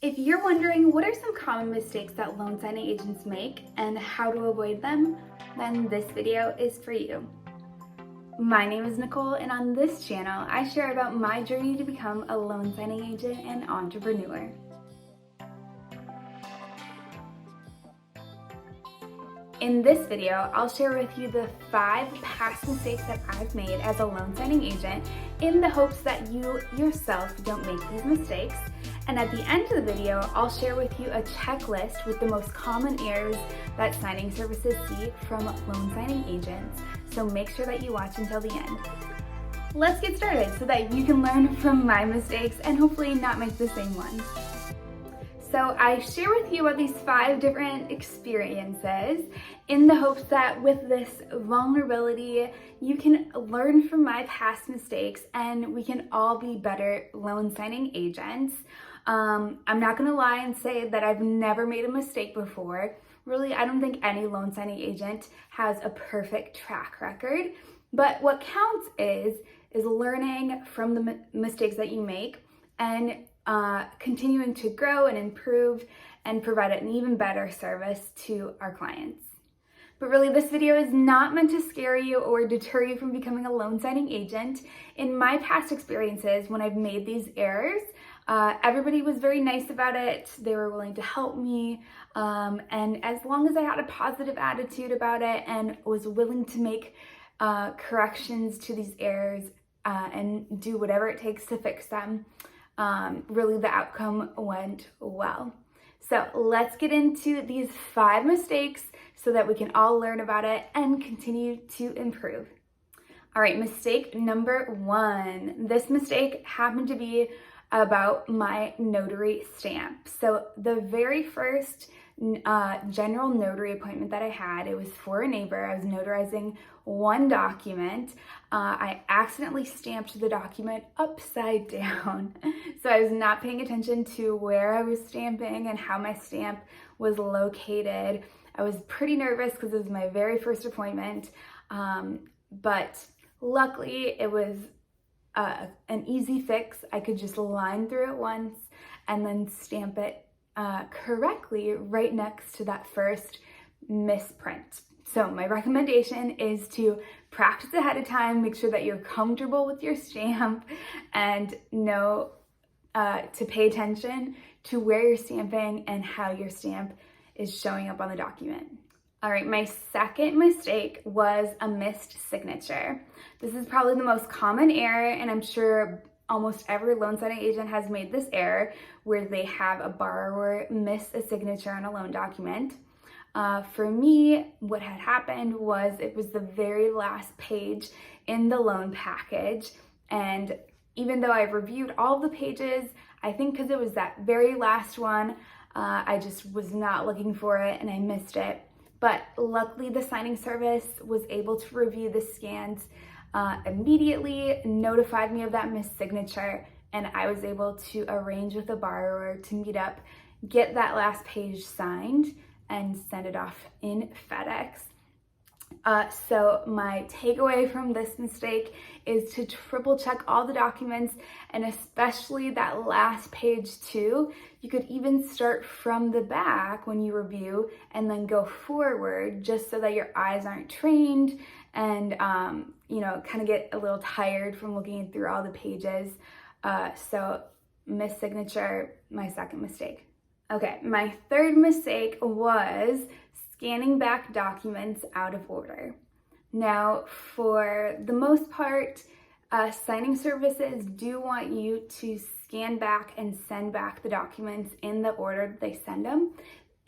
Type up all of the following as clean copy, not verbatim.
If you're wondering what are some common mistakes that loan signing agents make and how to avoid them, then this video is for you. My name is Nicole, and on this channel, I share about my journey to become a loan signing agent and entrepreneur. In this video, I'll share with you the 5 past mistakes that I've made as a loan signing agent in the hopes that you yourself don't make these mistakes. And at the end of the video, I'll share with you a checklist with the most common errors that signing services see from loan signing agents. So make sure that you watch until the end. Let's get started so that you can learn from my mistakes and hopefully not make the same ones. So I share with you about these 5 different experiences in the hopes that with this vulnerability, you can learn from my past mistakes and we can all be better loan signing agents. I'm not gonna lie and say that I've never made a mistake before. Really, I don't think any loan signing agent has a perfect track record, but what counts is learning from the mistakes that you make and continuing to grow and improve and provide an even better service to our clients. But really, this video is not meant to scare you or deter you from becoming a loan signing agent. In my past experiences, when I've made these errors, everybody was very nice about it. They were willing to help me. And as long as I had a positive attitude about it and was willing to make corrections to these errors and do whatever it takes to fix them, really the outcome went well. So let's get into these 5 mistakes so that we can all learn about it and continue to improve. All right, mistake number 1. This mistake happened to be about my notary stamp. So the very first general notary appointment that I had, it was for a neighbor. I was notarizing one document. I accidentally stamped the document upside down. So I was not paying attention to where I was stamping and how my stamp was located. I was pretty nervous because it was my very first appointment, but luckily it was an easy fix. I could just line through it once and then stamp it correctly right next to that first misprint. So my recommendation is to practice ahead of time, make sure that you're comfortable with your stamp and know to pay attention to where you're stamping and how your stamp is showing up on the document. All right, my second mistake was a missed signature. This is probably the most common error, and I'm sure almost every loan signing agent has made this error where they have a borrower miss a signature on a loan document. For me, what had happened was it was the very last page in the loan package, and even though I've reviewed all the pages, I think because it was that very last one, I just was not looking for it and I missed it. But luckily the signing service was able to review the scans immediately, notified me of that missed signature, and I was able to arrange with the borrower to meet up, get that last page signed, and send it off in FedEx. So my takeaway from this mistake is to triple check all the documents, and especially that last page too. You could even start from the back when you review and then go forward just so that your eyes aren't trained and kind of get a little tired from looking through all the pages. So missed signature, my second mistake. Okay, my third mistake was scanning back documents out of order. Now, for the most part, signing services do want you to scan back and send back the documents in the order that they send them,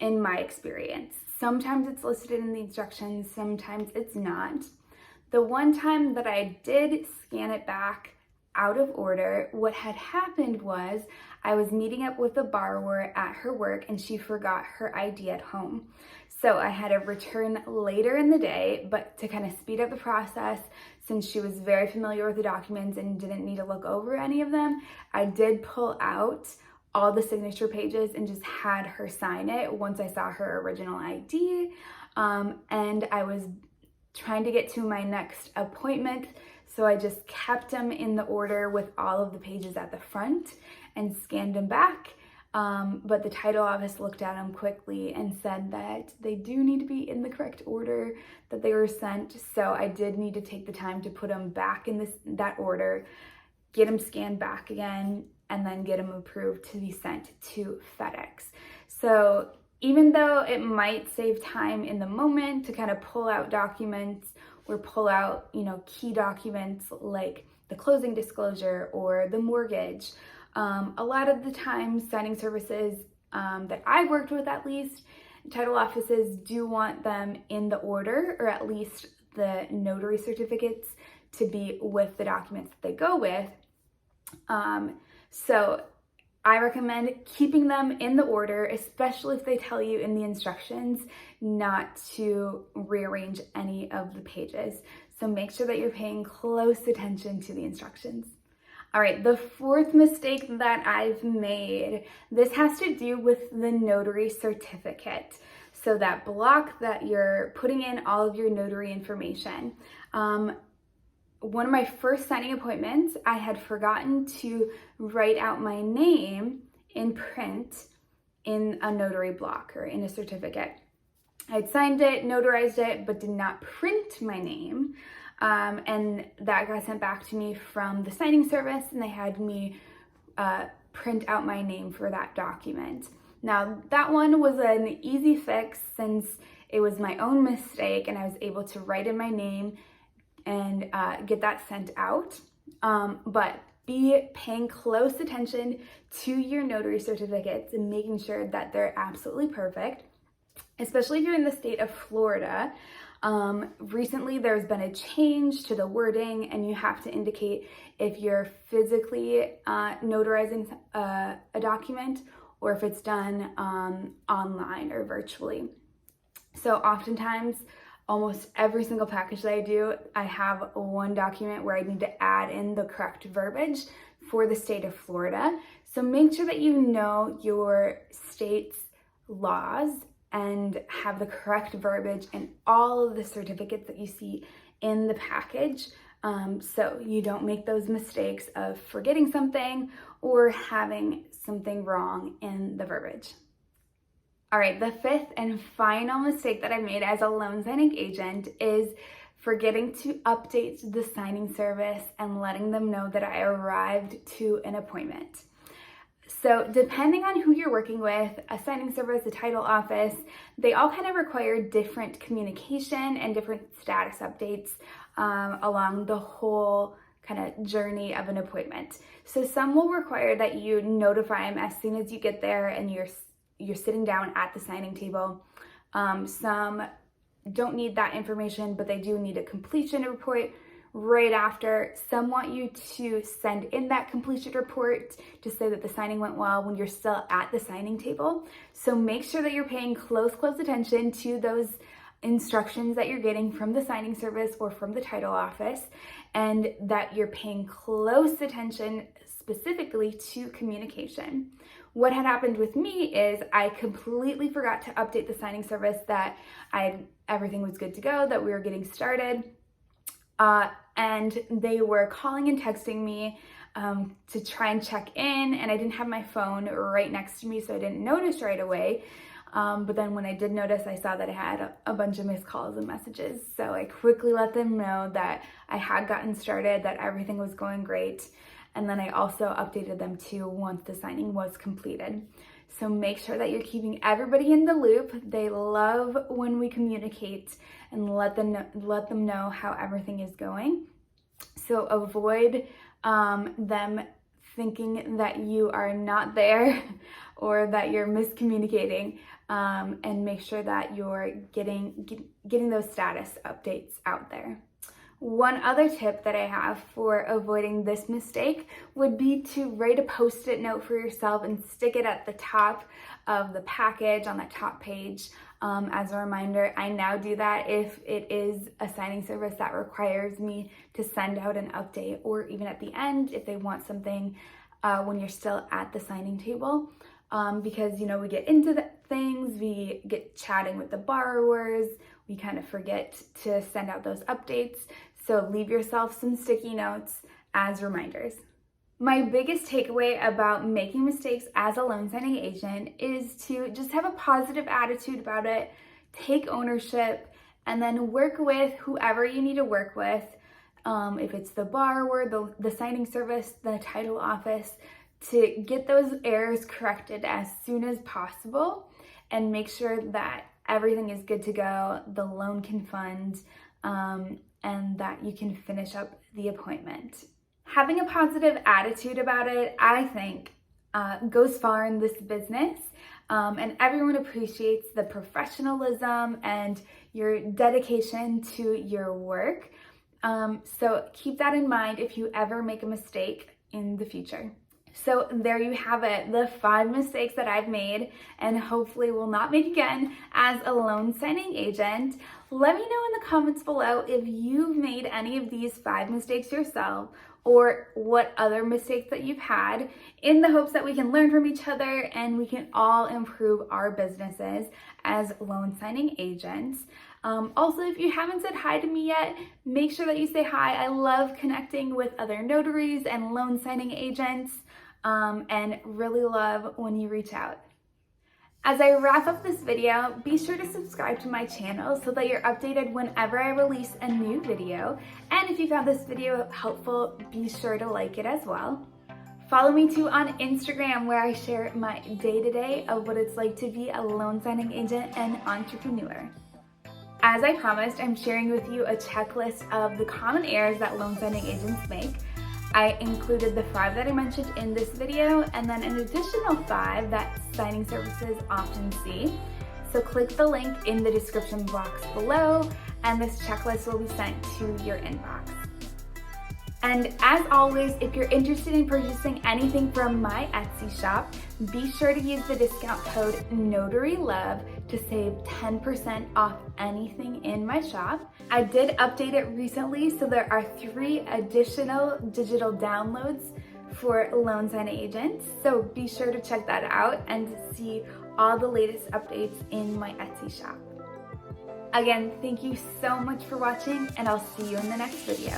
in my experience. Sometimes it's listed in the instructions, sometimes it's not. The one time that I did scan it back out of order, what had happened was I was meeting up with a borrower at her work and she forgot her ID at home. So I had to return later in the day, but to kind of speed up the process, since she was very familiar with the documents and didn't need to look over any of them, I did pull out all the signature pages and just had her sign it once I saw her original ID. And I was trying to get to my next appointment, so I just kept them in the order with all of the pages at the front and scanned them back. but the title office looked at them quickly and said that they do need to be in the correct order that they were sent. So I did need to take the time to put them back in that order, get them scanned back again, and then get them approved to be sent to FedEx. So even though it might save time in the moment to kind of pull out documents or pull out, key documents like the closing disclosure or the mortgage, a lot of the time signing services that I've worked with, at least, title offices do want them in the order, or at least the notary certificates to be with the documents that they go with. So I recommend keeping them in the order, especially if they tell you in the instructions not to rearrange any of the pages. So make sure that you're paying close attention to the instructions. All right, the fourth mistake that I've made, this has to do with the notary certificate. So that block that you're putting in all of your notary information. One of my first signing appointments, I had forgotten to write out my name in print in a notary block or in a certificate. I'd signed it, notarized it, but did not print my name. And that got sent back to me from the signing service, and they had me print out my name for that document. Now, that one was an easy fix since it was my own mistake and I was able to write in my name and get that sent out. But be paying close attention to your notary certificates and making sure that they're absolutely perfect, especially if you're in the state of Florida. Recently there's been a change to the wording, and you have to indicate if you're physically notarizing a document or if it's done online or virtually. So oftentimes, almost every single package that I do, I have one document where I need to add in the correct verbiage for the state of Florida. So make sure that you know your state's laws and have the correct verbiage in all of the certificates that you see in the package, so you don't make those mistakes of forgetting something or having something wrong in the verbiage. All right, the fifth and final mistake that I made as a loan signing agent is forgetting to update the signing service and letting them know that I arrived to an appointment. So depending on who you're working with, a signing service, a title office, they all kind of require different communication and different status updates along the whole kind of journey of an appointment. So some will require that you notify them as soon as you get there and you're sitting down at the signing table. Some don't need that information, but they do need a completion report right after. Some want you to send in that completion report to say that the signing went well when you're still at the signing table. So make sure that you're paying close attention to those instructions that you're getting from the signing service or from the title office, and that you're paying close attention specifically to communication. What had happened with me is I completely forgot to update the signing service that everything was good to go, that we were getting started. And they were calling and texting me to try and check in, and I didn't have my phone right next to me, so I didn't notice right away. But then when I did notice, I saw that I had a bunch of missed calls and messages. So I quickly let them know that I had gotten started, that everything was going great. And then I also updated them too once the signing was completed. So make sure that you're keeping everybody in the loop. They love when we communicate and let them know how everything is going. So avoid them thinking that you are not there or that you're miscommunicating, and make sure that you're getting those status updates out there. One other tip that I have for avoiding this mistake would be to write a post-it note for yourself and stick it at the top of the package on that top page as a reminder. I now do that if it is a signing service that requires me to send out an update, or even at the end if they want something when you're still at the signing table. Because, we get into things, we get chatting with the borrowers, we kind of forget to send out those updates. So leave yourself some sticky notes as reminders. My biggest takeaway about making mistakes as a loan signing agent is to just have a positive attitude about it, take ownership, and then work with whoever you need to work with. If it's the borrower, the signing service, the title office, to get those errors corrected as soon as possible and make sure that everything is good to go, the loan can fund, and that you can finish up the appointment. Having a positive attitude about it, I think, goes far in this business, and everyone appreciates the professionalism and your dedication to your work. So keep that in mind if you ever make a mistake in the future. So there you have it, the 5 mistakes that I've made and hopefully will not make again as a loan signing agent. Let me know in the comments below if you've made any of these 5 mistakes yourself or what other mistakes that you've had, in the hopes that we can learn from each other and we can all improve our businesses as loan signing agents. Also, if you haven't said hi to me yet, make sure that you say hi. I love connecting with other notaries and loan signing agents, and really love when you reach out. As I wrap up this video, be sure to subscribe to my channel so that you're updated whenever I release a new video. And if you found this video helpful, be sure to like it as well. Follow me too on Instagram, where I share my day-to-day of what it's like to be a loan signing agent and entrepreneur. As I promised, I'm sharing with you a checklist of the common errors that loan signing agents make. I included the 5 that I mentioned in this video and then an additional 5 that signing services often see. So click the link in the description box below and this checklist will be sent to your inbox. And as always, if you're interested in purchasing anything from my Etsy shop, be sure to use the discount code NOTARYLOVE to save 10% off anything in my shop. I did update it recently, so there are 3 additional digital downloads for loan signing agents. So be sure to check that out and see all the latest updates in my Etsy shop. Again, thank you so much for watching, and I'll see you in the next video.